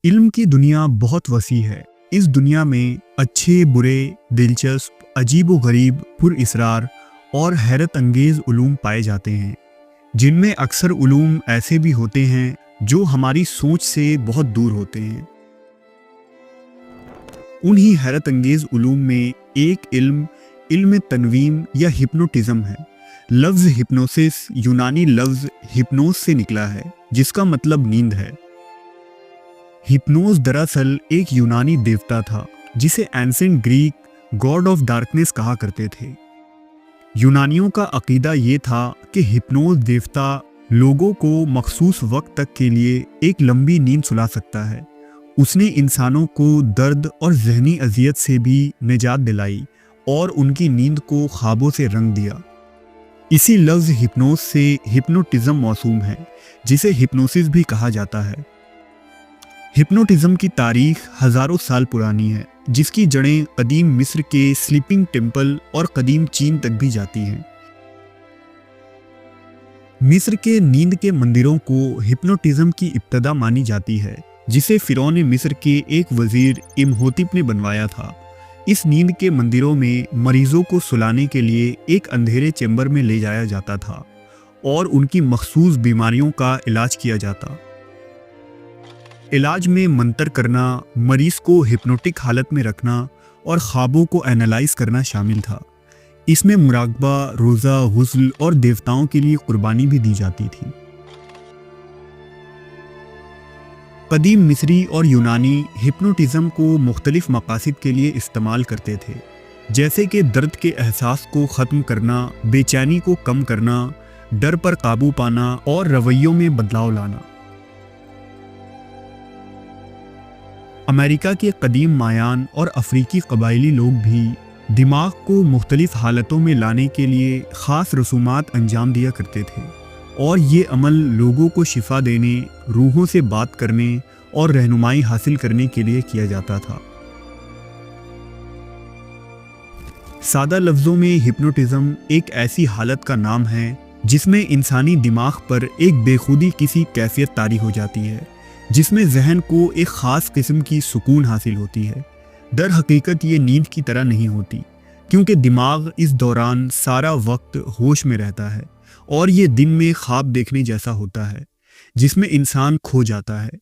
علم کی دنیا بہت وسیع ہے۔ اس دنیا میں اچھے، برے، دلچسپ، عجیب و غریب، پر اسرار اور حیرت انگیز علوم پائے جاتے ہیں، جن میں اکثر علوم ایسے بھی ہوتے ہیں جو ہماری سوچ سے بہت دور ہوتے ہیں۔ انہی حیرت انگیز علوم میں ایک علم تنویم یا ہپنوٹزم ہے۔ لفظ ہپنوسس یونانی لفظ ہپنوس سے نکلا ہے، جس کا مطلب نیند ہے۔ ہپنوس دراصل ایک یونانی دیوتا تھا جسے اینسنٹ گریک گاڈ آف ڈارکنیس کہا کرتے تھے۔ یونانیوں کا عقیدہ یہ تھا کہ ہپنوس دیوتا لوگوں کو مخصوص وقت تک کے لیے ایک لمبی نیند سلا سکتا ہے۔ اس نے انسانوں کو درد اور ذہنی اذیت سے بھی نجات دلائی اور ان کی نیند کو خوابوں سے رنگ دیا۔ اسی لفظ ہپنوس سے ہپنوٹزم موسوم ہے، جسے ہپنوسس بھی کہا جاتا ہے۔ ہپنوٹزم کی تاریخ ہزاروں سال پرانی ہے، جس کی جڑیں قدیم مصر کے سلیپنگ ٹیمپل اور قدیم چین تک بھی جاتی ہیں۔ مصر کے نیند کے مندروں کو ہپنوٹزم کی ابتدا مانی جاتی ہے، جسے فرعون مصر کے ایک وزیر امہوتپ نے بنوایا تھا۔ اس نیند کے مندروں میں مریضوں کو سلانے کے لیے ایک اندھیرے چیمبر میں لے جایا جاتا تھا اور ان کی مخصوص بیماریوں کا علاج کیا جاتا۔ علاج میں منتر کرنا، مریض کو ہپنوٹک حالت میں رکھنا اور خوابوں کو اینالائز کرنا شامل تھا۔ اس میں مراقبہ، روزہ، غسل اور دیوتاؤں کے لیے قربانی بھی دی جاتی تھی۔ قدیم مصری اور یونانی ہپنوٹزم کو مختلف مقاصد کے لیے استعمال کرتے تھے، جیسے کہ درد کے احساس کو ختم کرنا، بے چینی کو کم کرنا، ڈر پر قابو پانا اور رویوں میں بدلاؤ لانا۔ امریکہ کے قدیم مایان اور افریقی قبائلی لوگ بھی دماغ کو مختلف حالتوں میں لانے کے لیے خاص رسومات انجام دیا کرتے تھے، اور یہ عمل لوگوں کو شفا دینے، روحوں سے بات کرنے اور رہنمائی حاصل کرنے کے لیے کیا جاتا تھا۔ سادہ لفظوں میں ہپنوٹزم ایک ایسی حالت کا نام ہے جس میں انسانی دماغ پر ایک بے خودی کسی کیفیت طاری ہو جاتی ہے، جس میں ذہن کو ایک خاص قسم کی سکون حاصل ہوتی ہے۔ در حقیقت یہ نیند کی طرح نہیں ہوتی، کیونکہ دماغ اس دوران سارا وقت ہوش میں رہتا ہے، اور یہ دن میں خواب دیکھنے جیسا ہوتا ہے جس میں انسان کھو جاتا ہے۔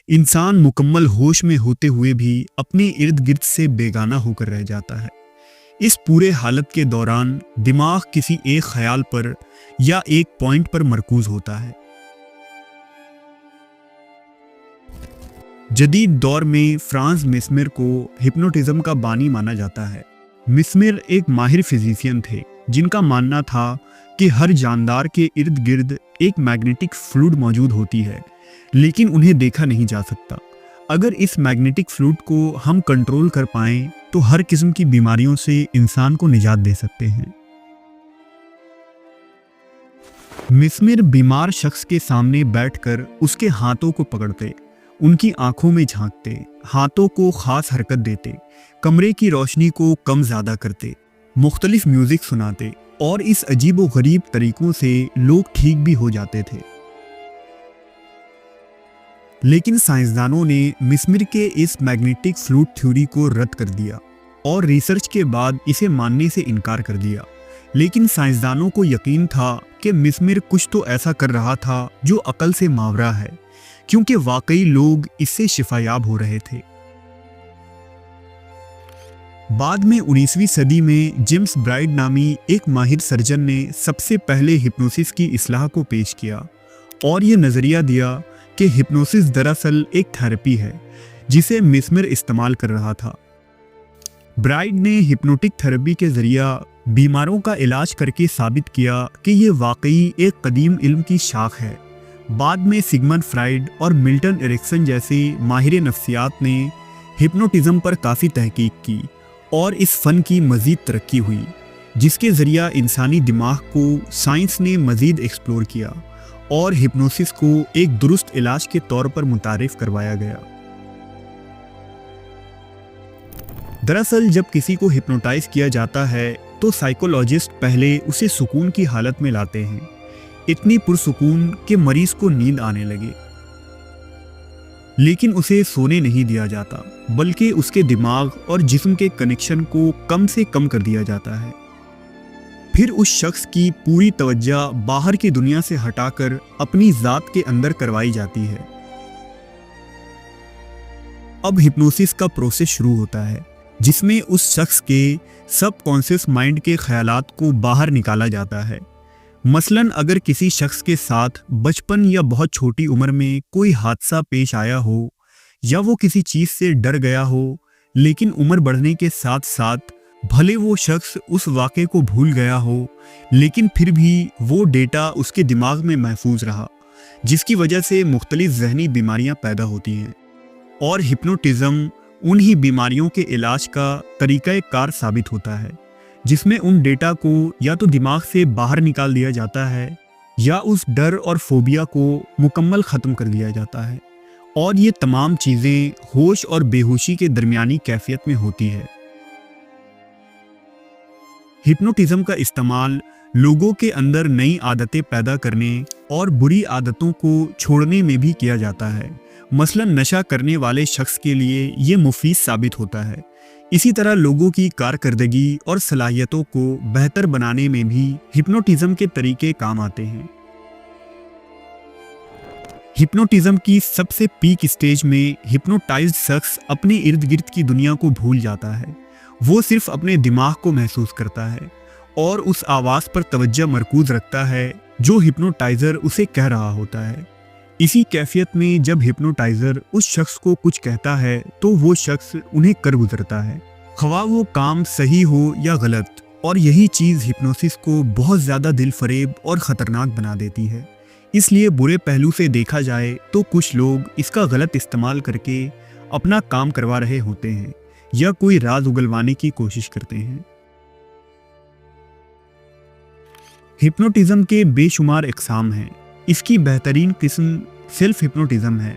انسان مکمل ہوش میں ہوتے ہوئے بھی اپنے ارد گرد سے بیگانہ ہو کر رہ جاتا ہے۔ اس پورے حالت کے دوران دماغ کسی ایک خیال پر یا ایک پوائنٹ پر مرکوز ہوتا ہے۔ جدید دور میں فرانز میسمر کو ہپنوٹزم کا بانی مانا جاتا ہے۔ میسمر ایک ماہر فزیشین تھے جن کا ماننا تھا کہ ہر جاندار کے ارد گرد ایک میگنیٹک فلوئڈ موجود ہوتی ہے، لیکن انہیں دیکھا نہیں جا سکتا۔ اگر اس میگنیٹک فلوئڈ کو ہم کنٹرول کر پائیں تو ہر قسم کی بیماریوں سے انسان کو نجات دے سکتے ہیں۔ میسمر بیمار شخص کے سامنے بیٹھ کر اس کے ہاتھوں کو پکڑتے، ان کی آنکھوں میں جھانکتے، ہاتھوں کو خاص حرکت دیتے، کمرے کی روشنی کو کم زیادہ کرتے، مختلف میوزک سناتے، اور اس عجیب و غریب طریقوں سے لوگ ٹھیک بھی ہو جاتے تھے۔ لیکن سائنسدانوں نے میسمر کے اس میگنیٹک فلوئڈ تھیوری کو رد کر دیا اور ریسرچ کے بعد اسے ماننے سے انکار کر دیا۔ لیکن سائنسدانوں کو یقین تھا کہ میسمر کچھ تو ایسا کر رہا تھا جو عقل سے ماورا ہے، کیونکہ واقعی لوگ اس سے شفایاب ہو رہے تھے۔ بعد میں 19ویں صدی میں جیمس برائڈ نامی ایک ماہر سرجن نے سب سے پہلے ہپنوسس کی اصلاح کو پیش کیا اور یہ نظریہ دیا کہ ہپنوسس دراصل ایک تھراپی ہے جسے میسمر استعمال کر رہا تھا۔ برائڈ نے ہپنوٹک تھراپی کے ذریعہ بیماروں کا علاج کر کے ثابت کیا کہ یہ واقعی ایک قدیم علم کی شاخ ہے۔ بعد میں سگمنڈ فرائڈ اور ملٹن ایرکسن جیسے ماہر نفسیات نے ہپنوٹزم پر کافی تحقیق کی اور اس فن کی مزید ترقی ہوئی، جس کے ذریعہ انسانی دماغ کو سائنس نے مزید ایکسپلور کیا اور ہپنوسس کو ایک درست علاج کے طور پر متعارف کروایا گیا۔ دراصل جب کسی کو ہپنوٹائز کیا جاتا ہے تو سائیکولوجسٹ پہلے اسے سکون کی حالت میں لاتے ہیں، اتنی پرسکون کہ مریض کو نیند آنے لگے۔ लेकिन उसे सोने नहीं दिया जाता, बल्कि उसके दिमाग और जिस्म के कनेक्शन को कम से कम कर दिया जाता है। फिर उस शख्स की पूरी तवज्जो बाहर की दुनिया से हटाकर अपनी ज़ात के अंदर करवाई जाती है। अब हिप्नोसिस का प्रोसेस शुरू होता है, जिसमें उस शख्स के सब कॉन्शियस माइंड के ख्यालात को बाहर निकाला जाता है। मसलन अगर किसी शख्स के साथ बचपन या बहुत छोटी उम्र में कोई हादसा पेश आया हो, या वो किसी चीज़ से डर गया हो, लेकिन उम्र बढ़ने के साथ साथ भले वो शख्स उस वाक़े को भूल गया हो, लेकिन फिर भी वो डेटा उसके दिमाग में महफूज रहा, जिसकी वजह से मुख्तलिफ ज़हनी बीमारियां पैदा होती हैं। और हिप्नोटिज़म उन्हीं बीमारियों के इलाज का तरीक़ा कार साबित होता है, जिसमें उन डेटा को या तो दिमाग से बाहर निकाल दिया जाता है, या उस डर और फोबिया को मुकम्मल ख़त्म कर दिया जाता है। और ये तमाम चीज़ें होश और बेहोशी के दरमियानी कैफियत में होती है। हिप्नोटिज़म का इस्तेमाल लोगों के अंदर नई आदतें पैदा करने और बुरी आदतों को छोड़ने में भी किया जाता है। मसलन नशा करने वाले शख्स के लिए ये मुफीद साबित होता है। इसी तरह लोगों की कारकर्दगी और सलाहियतों को बेहतर बनाने में भी हिप्नोटिज़म के तरीके काम आते हैं। हिप्नोटिज़म की सबसे पीक स्टेज में हिप्नोटाइज्ड शख्स अपने इर्द गिर्द की दुनिया को भूल जाता है। वो सिर्फ अपने दिमाग को महसूस करता है और उस आवाज़ पर तवज्जो मरकूज रखता है जो हिप्नोटाइज़र उसे कह रहा होता है। इसी कैफियत में जब हिप्नोटाइज़र उस शख्स को कुछ कहता है तो वो शख्स उन्हें कर गुजरता है, ख्वाह वो काम सही हो या गलत। और यही चीज़ हिप्नोसिस को बहुत ज़्यादा दिल फरेब और ख़तरनाक बना देती है। इसलिए बुरे पहलू से देखा जाए तो कुछ लोग इसका गलत इस्तेमाल करके अपना काम करवा रहे होते हैं या कोई राज उगलवाने की कोशिश करते हैं। हिप्नोटिज़म के बेशुमार इक़साम हैं। इसकी बेहतरीन किस्म सेल्फ हिप्नोटिज़म है।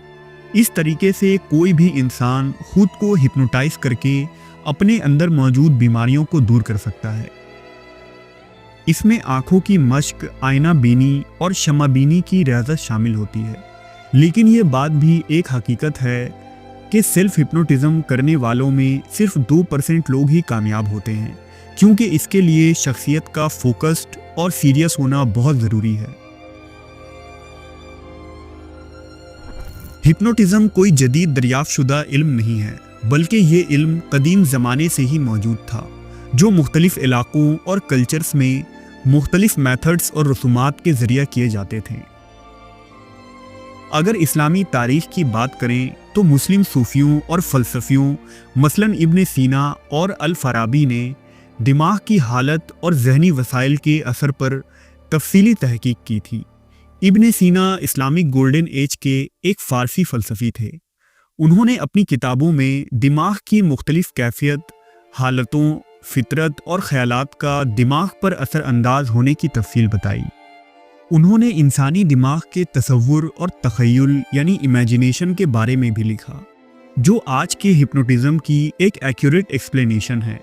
इस तरीके से कोई भी इंसान खुद को हिप्नोटाइज करके अपने अंदर मौजूद बीमारियों को दूर कर सकता है। इसमें आँखों की मश्क, आईना बीनी और शमा बीनी की रियाजत शामिल होती है। लेकिन ये बात भी एक हकीकत है कि सेल्फ हिप्नोटिज़म करने वालों में सिर्फ 2% लोग ही कामयाब होते हैं, क्योंकि इसके लिए शख्सियत का फोकस्ड और सीरियस होना बहुत ज़रूरी है। हिप्नोटिज़म कोई जदीद दरियाफ्तशुदा इल्म नहीं है, बल्कि ये इल्म कदीम ज़माने से ही मौजूद था, जो मुख्तलिफ इलाक़ों और कल्चर्स में मुख्तलिफ मेथड्स और रसूमात के ज़रिए किए जाते थे। अगर इस्लामी तारीख़ की बात करें तो मुस्लिम सूफियों और फ़लसफ़ियों मसलन इब्न सीना और अल फ़ाराबी ने दिमाग की हालत और ज़हनी वसाइल के असर पर तफसीली तहकीक की थी। इब्न सीना इस्लामिक गोल्डन एज के एक फ़ारसी फ़लसफ़ी थे। उन्होंने अपनी किताबों में दिमाग की मुख्तलिफ कैफियत, हालतों, फितरत और ख़यालात का दिमाग पर असर अंदाज होने की तफसील बताई। उन्होंने इंसानी दिमाग के तसव्वुर और तख़य्युल यानी इमेजिनेशन के बारे में भी लिखा, जो आज के हिप्नोटिज़म की एक एक्यूरेट एक्सप्लेनेशन है।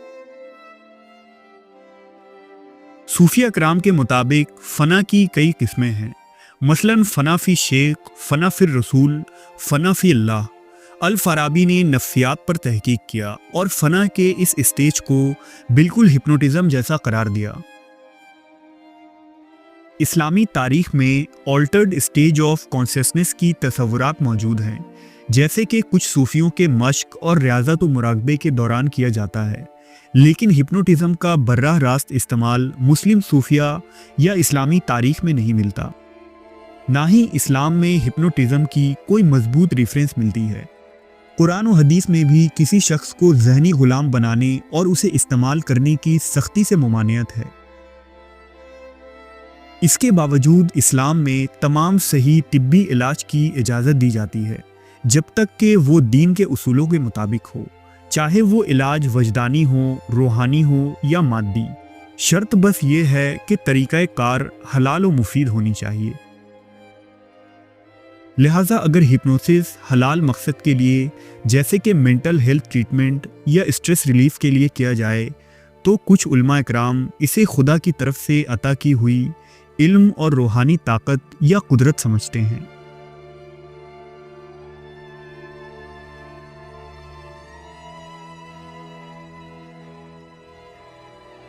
सूफिया कराम के मुताबिक फ़ना की कई किस्में हैं, मसलन फ़ना फ़ी शेख, फ़ना फ़िर रसूल, फ़ना फ़ी अल्लाह। अल फ़ाराबी ने नफ्सियात पर तहकीक किया और फ़ना के इस स्टेज को बिल्कुल हिप्नोटिज़म जैसा करार दिया। इस्लामी तारीख़ में ऑल्टर्ड स्टेज ऑफ कॉन्शियसनेस की तसव्वुरात मौजूद हैं, जैसे कि कुछ सूफियों के मश्क और रियाज़त व मुराक़बे के दौरान किया जाता है। लेकिन हिप्नोटिज़म का बर्राह रास्त इस्तेमाल मुस्लिम सूफिया या इस्लामी तारीख़ में नहीं मिलता। ना ही इस्लाम में हिप्नोटिज़म की कोई मजबूत रेफरेंस मिलती है। कुरान और हदीस में भी किसी शख्स को ज़हनी गुलाम बनाने और उसे इस्तेमाल करने की सख्ती से ममानियत है। इसके बावजूद इस्लाम में तमाम सही तिब्बी इलाज की इजाज़त दी जाती है, जब तक कि वो दीन के उसूलों के मुताबिक हो, चाहे वो इलाज वजदानी हो, रूहानी हो या मादी। शर्त बस ये है कि तरीक़ा कार हलाल व मुफीद होनी चाहिए। लिहाजा अगर हिप्नोसिस हलाल मकसद के लिए, जैसे कि मेंटल हेल्थ ट्रीटमेंट या स्ट्रेस रिलीफ के लिए किया जाए, तो कुछ उलमा इकराम इसे खुदा की तरफ से अता की हुई इल्म और रूहानी ताकत या कुदरत समझते हैं।